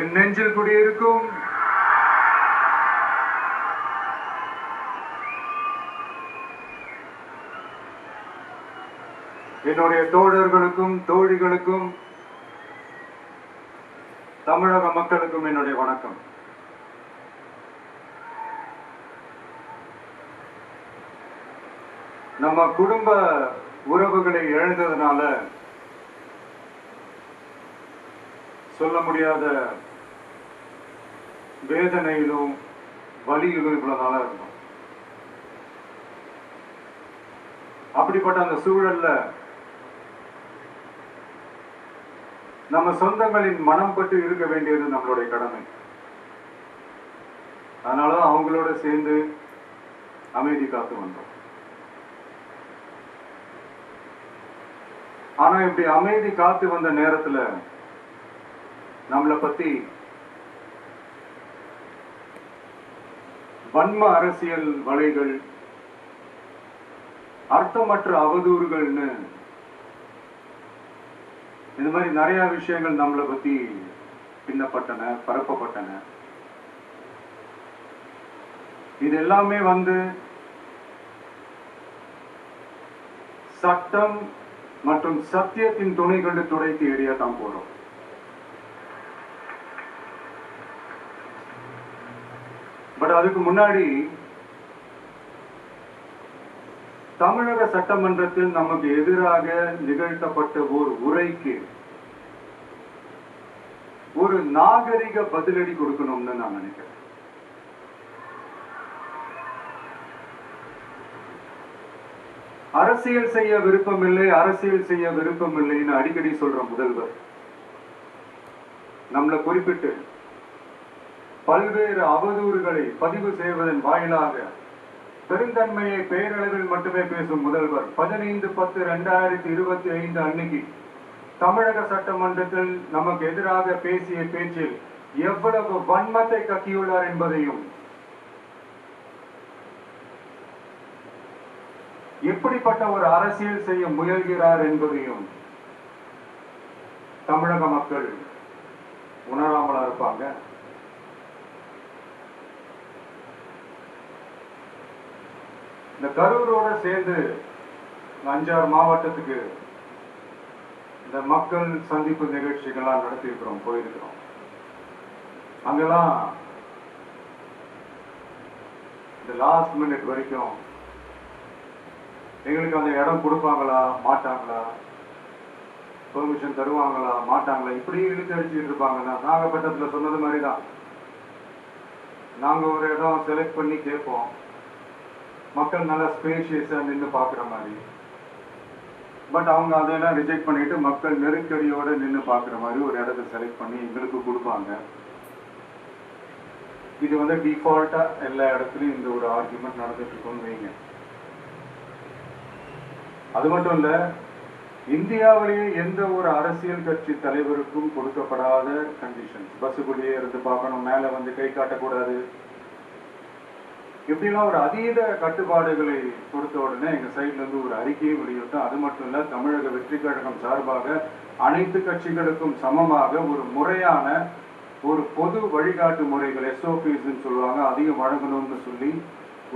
என் நெஞ்சில் குடியிருக்கும் என்னுடைய தோழர்களுக்கும் தோழிகளுக்கும் தமிழக மக்களுக்கும் என்னுடைய வணக்கம். நம்ம குடும்ப உறவுகளை இழந்ததுனால சொல்ல முடியாத வேதனையிலும் வலியிலும் இவ்வளவு நாளா இருந்தோம். அப்படிப்பட்ட அந்த சூழல்ல நம்ம சொந்தங்களின் மனம் பட்டு இருக்க வேண்டியது நம்மளுடைய கடமை. அதனால அவங்களோட சேர்ந்து அமைதி காத்து வந்தோம். ஆனா இப்படி அமைதி காத்து வந்த நேரத்துல நம்மளை பத்தி வன்ம அரசியல் வலைகள், அர்த்தமற்ற அவதூறுகள்னு இந்த மாதிரி நிறைய விஷயங்கள் நம்மளை பத்தி பின்னப்பட்டன, பரப்பப்பட்டன. இது எல்லாமே சட்டம் மற்றும் சத்தியத்தின் துணை கொண்டு துடைத்து எறிய தான் போறோம். பட் அதுக்கு முன்னாடி தமிழக சட்டமன்றத்தில் நமக்கு எதிராக நிகழ்த்தப்பட்ட ஒரு உரைக்கு ஒரு நாகரிக பதிலடி கொடுக்கணும்னு நான் நினைக்கிறேன். அரசியல் செய்ய விருப்பமில்லை, அரசியல் செய்ய விருப்பமில்லைன்னு அடிக்கடி சொல்ற முதல்வர் நம்மளை குறிப்பிட்டு பல்வேறு அவதூறுகளை பதிவு செய்வதன் வாயிலாக பெருந்தன்மையை பெயரளவில் மட்டுமே பேசும் முதல்வர் 15/10/2025 அன்னைக்கு தமிழக சட்டமன்றத்தில் நமக்கு எதிராக பேசிய பேச்சில் எவ்வளவு வன்மத்தை கக்கியுள்ளார் என்பதையும், எப்படிப்பட்ட ஒரு அரசியல் செய்ய முயல்கிறார் என்பதையும் தமிழக மக்கள் உணராமலா இருப்பாங்க. இந்த கரூரோட சேர்ந்து 5-6 மாவட்டத்துக்கு இந்த மக்கள் சந்திப்பு நிகழ்ச்சிகள்லாம் நடத்தியிருக்கிறோம், போயிருக்கிறோம். அங்கெல்லாம் இந்த லாஸ்ட் மினிட் வரைக்கும் எங்களுக்கு அந்த இடம் கொடுப்பாங்களா மாட்டாங்களா, பெர்மிஷன் தருவாங்களா மாட்டாங்களா, இப்படி இழுத்து அடிச்சுட்டு இருப்பாங்கன்னா, நாகப்பட்டினத்தில் சொன்னது மாதிரி தான். நாங்கள் ஒரு இடம் செலக்ட் பண்ணி கேட்போம், மக்கள் நல்லா ஸ்பேஷியஸா நின்று பார்க்குற மாதிரி. பட் அவங்க அதெல்லாம் ரிஜெக்ட் பண்ணிட்டு மக்கள் நெருக்கடியோட நின்று பார்க்குற மாதிரி ஒரு இடத்த செலக்ட் பண்ணி எங்களுக்கு கொடுப்பாங்க. இது டிஃபால்ட்டா எல்லா இடத்துலையும் இந்த ஒரு ஆர்குமெண்ட் நடந்துட்டு இருக்கும்னு வைங்க. அது மட்டும் இல்ல, இந்தியாவிலேயே எந்த ஒரு அரசியல் கட்சி தலைவருக்கும் கொடுக்கப்படாத கண்டிஷன். பஸ்ஸுக்குள்ளேயே இருந்து பார்க்கணும், மேல கை காட்டக்கூடாது, இப்படிலாம் ஒரு அதீத கட்டுப்பாடுகளை கொடுத்த உடனே எங்க சைட்ல இருந்து ஒரு அறிக்கையை வெளியிட்டோம். அது மட்டும் இல்ல, தமிழக வெற்றி கழகம் சார்பாக அனைத்து கட்சிகளுக்கும் சமமாக ஒரு முறையான ஒரு பொது வழிகாட்டு முறைகள், SOPs சொல்லுவாங்க, அதையும் வழங்கணும்னு சொல்லி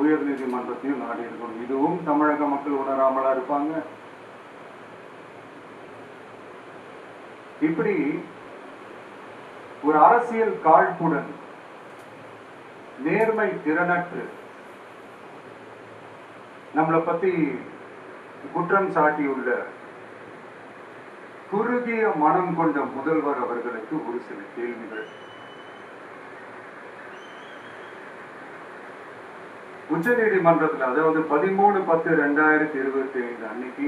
உயர் நீதிமன்றத்தையும் நாடி இருக்கணும். இதுவும் தமிழக மக்கள் உணராமலா இருப்பாங்க. இப்படி ஒரு அரசியல் காழ்ப்புடன், நேர்மை திறனற்று நம்மளை பத்தி குற்றம் சாட்டியுள்ள குறுகிய மனம் கொண்ட முதல்வர் அவர்களுக்கு ஒரு சில கேள்விகள். உச்ச நீதிமன்றத்தில், அதாவது 13/10/2025 அன்னைக்கு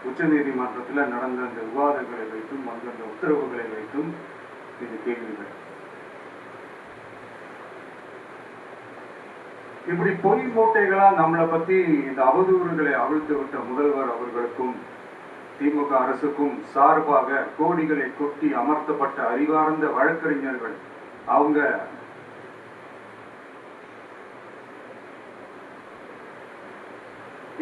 உச்ச நீதிமன்றத்தில் நடந்த அந்த விவாதங்களை வைத்தும் அந்த உத்தரவுகளை வைத்தும் இது கேள்விகள். இப்படி பொய் மூட்டைகளா நம்மளை பத்தி இந்த அவதூறுகளை அவிழ்த்து விட்ட முதல்வர் அவர்களுக்கும் திமுக அரசுக்கும் சார்பாக கோடிகளை கொட்டி அமர்த்தப்பட்ட அறிவார்ந்த வழக்கறிஞர்கள் அவங்க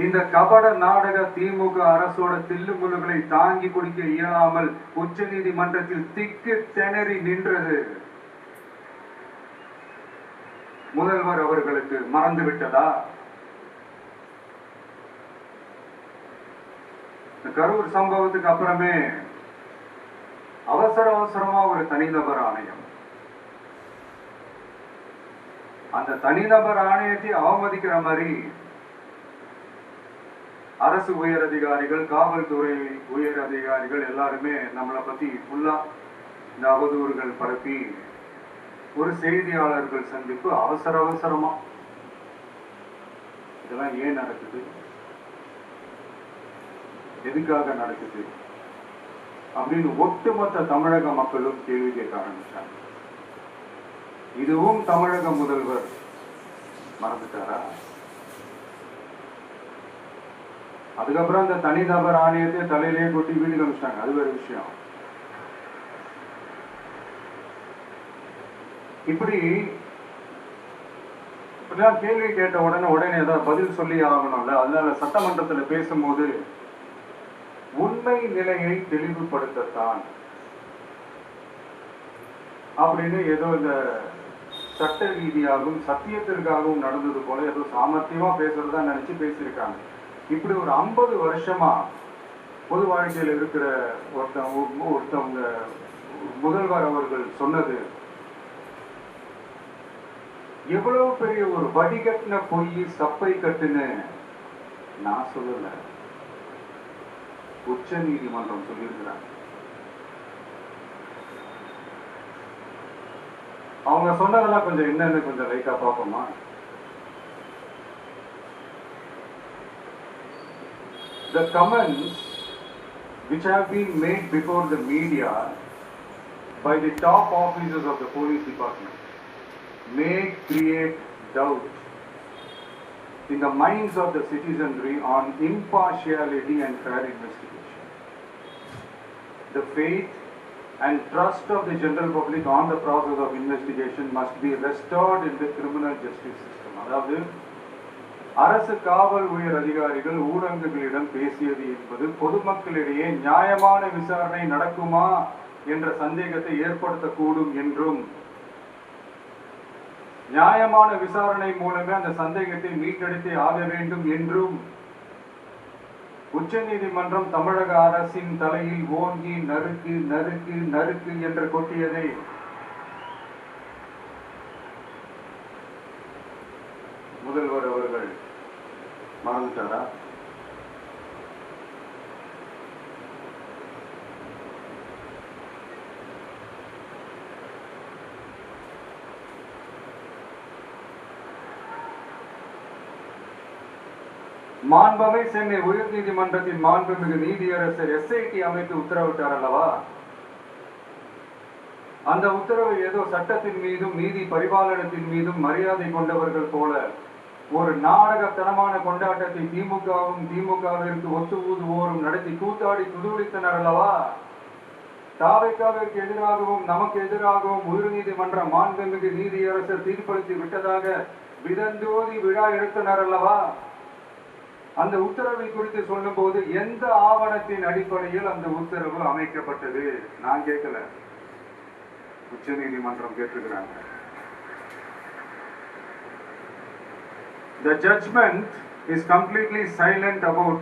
இந்த கபட நாடக திமுக அரசோட தில்லுமுல்லுகளை தாங்கி குடிக்க இயலாமல் உச்ச நீதிமன்றத்தில் திக்கு திணறி நின்றது. முதல்வர் அவர்களுக்கு மறந்து விட்டதா? கரூர் சம்பவத்துக்கு அப்புறமே அவசரமா ஒரு தனிநபர் ஆணையம், அந்த தனிநபர் ஆணையத்தை அவமதிக்கிற மாதிரி அரசு உயர் அதிகாரிகள், காவல்துறை உயர் அதிகாரிகள் எல்லாருமே நம்மளை பத்தி ஃபுல்லா இந்த அவதூறுகள் பரப்பி ஒரு செய்தியாளர்கள் சந்திப்பு அவசரமா. இதெல்லாம் ஏன் நடக்குது, எதுக்காக நடக்குது அப்படின்னு ஒட்டுமொத்த தமிழக மக்களும் கேள்வி கேட்க ஆரம்பிச்சாங்க. இதுவும் தமிழக முதல்வர் மறந்துட்டாரா? அதுக்கப்புறம் அந்த தனிநபர் ஆணையத்தை தலையிலேயே கொட்டி வீட்டுக்கு அனுப்பிச்சிட்டாங்க. அது வேற விஷயம். இப்படிலாம் கேள்வி கேட்ட உடனே ஏதாவது பதில் சொல்லி ஆகணும்ல. அதனால சட்டமன்றத்தில் பேசும்போது உண்மை நிலையை தெளிவுபடுத்தத்தான் அப்படின்னு ஏதோ இந்த சட்ட ரீதியாகவும் சத்தியத்திற்காகவும் நடந்தது போல ஏதோ சாமர்த்தியமா பேசுறதா நினைச்சு பேசியிருக்காங்க. இப்படி ஒரு 50 வருஷமா பொது வாழ்க்கையில் இருக்கிற ஒருத்தவங்க முதல்வர் அவர்கள் சொன்னது எவ்வளவு பெரிய ஒரு வடிகட்டின பொய், சப்பை கட்டுன்னு நான் சொல்லல, உச்ச நீதிமன்றம் சொல்லியிருக்கிறாங்க. அவங்க சொன்னதெல்லாம் கொஞ்சம் என்னன்னு கொஞ்சம் லைட்டா பார்ப்போமா? The comments which have been made before the media by the top officers of the police department may create doubt in the minds of the citizenry on impartiality and fair investigation. The faith and trust of the general public on the process of investigation must be restored in the criminal justice system. அதாவது அரசு காவல் உயர் அதிகாரிகள் ஊடகங்களிடம் பேசியது என்பது பொதுமக்களிடையே நியாயமான விசாரணை நடக்குமா என்ற சந்தேகத்தை ஏற்படுத்தக்கூடும் என்றும், நியாயமான விசாரணை மூலமே அந்த சந்தேகத்தை மீட்டெடுத்தே ஆக வேண்டும் என்றும் உச்ச நீதிமன்றம் தமிழக அரசின் தலையில் ஓங்கி நறுக்கு நறுக்கு நறுக்கு என்று கொட்டியதை முதல்வர் அவர்கள் மறந்துட்டாரா? மாண்பமை சென்னை உயர் நீதிமன்றத்தின் மாண்புமிகு நீதியரசர் SIT அமைத்து உத்தரவிட்டார் அல்லவா? அந்த உத்தரவு ஏதோ சட்டத்தின் மீதும் நீதி பரிபாலனத்தின் மீதும் மரியாதை கொண்டவர்கள் போல ஒரு நாடகத்தனமான கொண்டாட்டத்தை திமுகவிற்கு ஒத்து ஊதுவோரும் நடத்தி கூத்தாடி துதுடித்தனர் அல்லவா? தாவைக்காவிற்கு எதிராகவும் நமக்கு எதிராகவும் உயர் நீதிமன்ற மாண்புமிகு நீதியரசர் தீர்ப்பளித்து விட்டதாக விதந்தோதி விழா எடுத்தனர் அல்லவா? அந்த உத்தரவை குறித்து சொல்லும் போது எந்த ஆவணத்தின் அடிப்படையில் அந்த உத்தரவு அமைக்கப்பட்டது? நான் கேட்கல, உச்ச நீதிமன்றம் கேட்டிருக்கிறாங்க. The judgment is completely silent about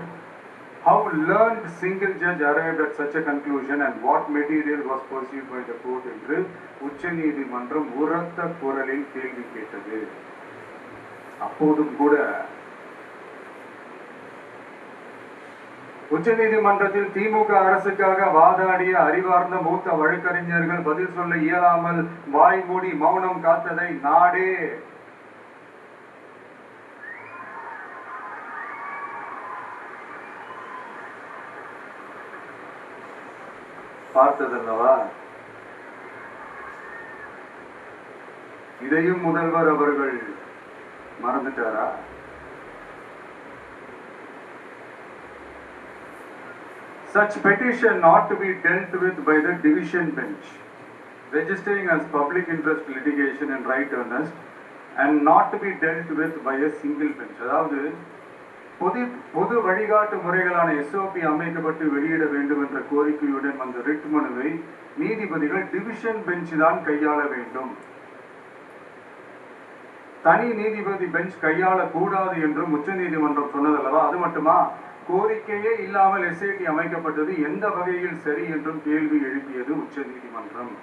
how learned single judge arrived at such a conclusion and what material was pursued by the court என்று உச்ச நீதிமன்றம் உரத்த குரலில் கேள்வி கேட்டது. அப்போதும் கூட உச்ச நீதிமன்றத்தில் திமுக அரசுக்காக வாதாடிய அறிவார்ந்த மூத்த வழக்கறிஞர்கள் பதில் சொல்ல இயலாமல் வாய் மூடி மௌனம் காத்ததை நாடே பார்த்ததல்லவா? இதையும் முதல்வர் அவர்கள் மறந்துட்டாரா? Such petition not to be dealt with by the division bench, registering as public interest litigation in right earnest and not to be dealt with by a single bench. அதாவது பொது பொது வழிகாட்டு முறைகளான எஸ்ஓபி அமைக்கப்பட்டு வெளியிட வேண்டும் என்ற கோரிக்கையுடன் வந்த ரிட் மனுவை நீதிபதிகள் டிவிஷன் பெஞ்ச் தான் கையாள வேண்டும், தனி நீதிபதி பெஞ்ச் கையாளக்கூடாது என்றும் உச்ச நீதிமன்றம் சொன்னதல்லவா? அது மட்டுமா, கோரிக்கையே இல்லாமல் எஸ்ஐடி அமைக்கப்பட்டது எந்த வகையில் சரி என்றும் கேள்வி எழுப்பியது உச்ச நீதிமன்றம்.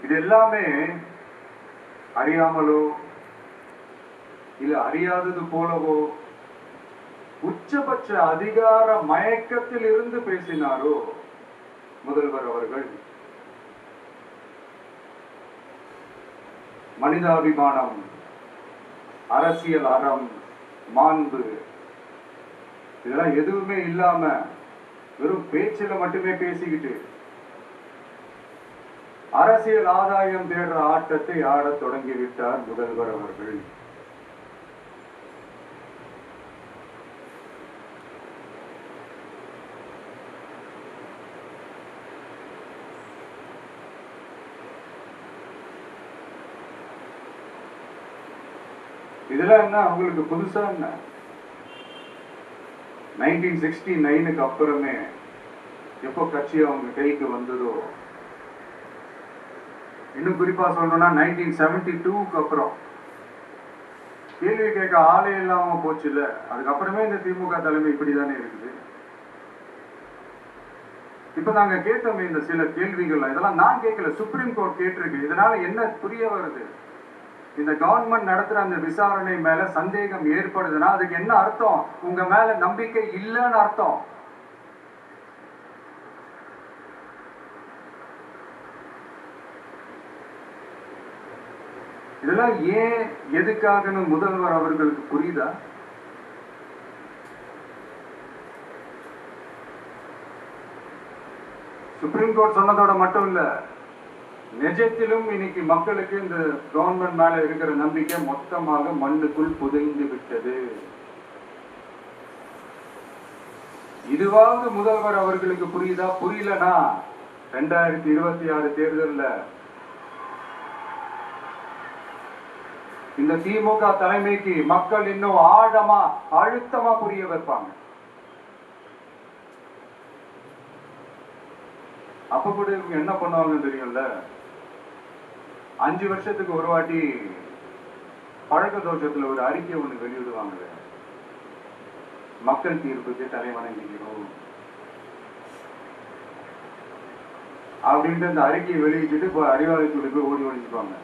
இது எல்லாமே அறியாமலோ இல்ல அறியாதது போலவோ உச்சபட்ச அதிகார மயக்கத்தில் இருந்து பேசினாரோ முதல்வர் அவர்கள்? மனிதாபிமானம், அரசியல் அறம், மாண்பு இதெல்லாம் எதுவுமே இல்லாம வெறும் பேச்சில மட்டுமே பேசிக்கிட்டு அரசியல் ஆதாயம் தேடுற ஆட்டத்தை ஆடத் தொடங்கிவிட்டார் முதல்வர் அவர்கள். இதெல்லாம் என்ன அவங்களுக்கு புதுசா? என்ன 1969க்கு அப்புறமே எப்போ கட்சி அவங்க கைக்கு வந்ததோ, இன்னும் குறிப்பா சொல்லணும்னா 1972க்கு அப்புறம் கேள்வி கேட்க ஆளே இல்லாம போச்சு இல்ல, அதுக்கப்புறமே இந்த திமுக தலைமை இப்படிதானே இருக்குது. இப்ப நாங்க கேட்டோமே இந்த சில கேள்விகள், இதெல்லாம் நான் கேட்கல, சுப்ரீம் கோர்ட் கேட்டிருக்கு. இதனால என்ன புரிய வருது? இந்த கவர்மெண்ட் நடத்துற அந்த விசாரணை மேல சந்தேகம் ஏற்படுதுன்னா அதுக்கு என்ன அர்த்தம்? உங்க மேல நம்பிக்கை இல்லைன்னு அர்த்தம். இதெல்லாம் ஏன் எதுக்காகன்னு முதல்வர் அவர்களுக்கு புரியுதா? சுப்ரீம் கோர்ட் சொன்னதோட மட்டும் இல்ல, நிஜத்திலும் இன்னைக்கு மக்களுக்கு இந்த கவர்மெண்ட் மேல இருக்கிற நம்பிக்கை மொத்தமாக மண்ணுக்குள் புதைந்து விட்டது. இதுவாவது முதல்வர் அவர்களுக்கு புரியுதா? புரியலனா 2026 தேர்தல்ல இந்த திமுக தலைமைக்கு மக்கள் இன்னும் ஆழமா அழுத்தமா புரிய வைப்பாங்க. அப்ப கூட இவங்க என்ன பண்ணுவாங்கன்னு தெரியும்ல, 5 வருஷத்துக்கு ஒரு வாட்டி பழக்க தோஷத்துல ஒரு அறிக்கை ஒண்ணு வெளியிடுவாங்க, மக்கள் தீர்ப்புக்கு தலை வணங்குகிறோம் அப்படின்ட்டு அந்த அறிக்கையை வெளியிட்டு இப்போ அறிவாலயத்துக்கு போய் ஓடி ஒழிச்சுப்பாங்க.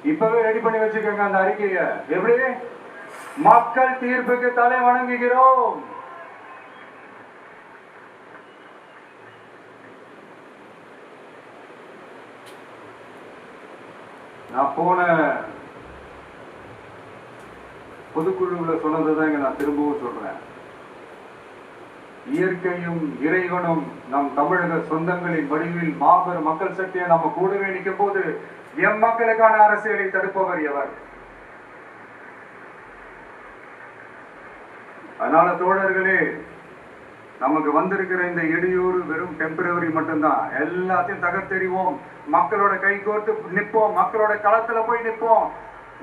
இப்பவே ரெடி பண்ணி வச்சுக்கோங்க அந்த அறிக்கையை. எப்படி? மக்கள் தீர்ப்புக்கு தலை வணங்குகிறோம். நான் போன பொதுக்குழுவில் சொன்னதுதான் இங்க நான் திரும்பவும் சொல்றேன். இயற்கையும் இறைவனும் நம் தமிழக சொந்தங்களின் வடிவில் மாபெரும் மக்கள் சக்தியை நம்ம கூடவே நிற்கும் போது எம் மக்களுக்கான அரசியலை தடுப்பவர் எவர்? அதனால தோழர்களே, நமக்கு வந்திருக்கிற இந்த இடையூறு வெறும் டெம்பரவரி மட்டும்தான். எல்லாத்தையும் தகர்த்தெறிவோம், மக்களோட கை கோர்த்து நிற்போம், மக்களோட களத்துல போய் நிற்போம்.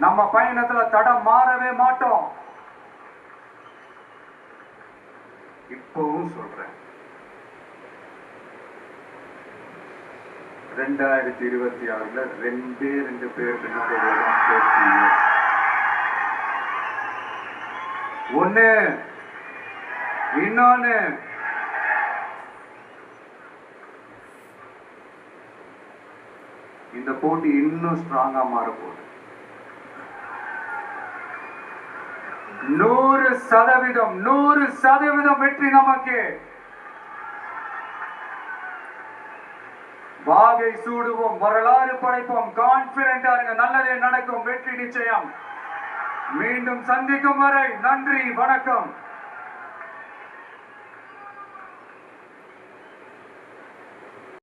நம்ம பயணத்துல தடம் மாறவே மாட்டோம். இப்பவும் சொல்றேன், 2026ல 2 பேர் ஒண்ணு இன்னொன்னு இந்த போட்டி இன்னும் ஸ்ட்ராங்கா மாற போகுது. 100% வெற்றி நமக்கு. வாகை சூடுவோம், வரலாறு படைப்போம், கான்பிடென்டா இருங்க, நல்லதே நடக்கும், வெற்றி நிச்சயம். மீண்டும் சந்திக்கும் வரை நன்றி, வணக்கம்.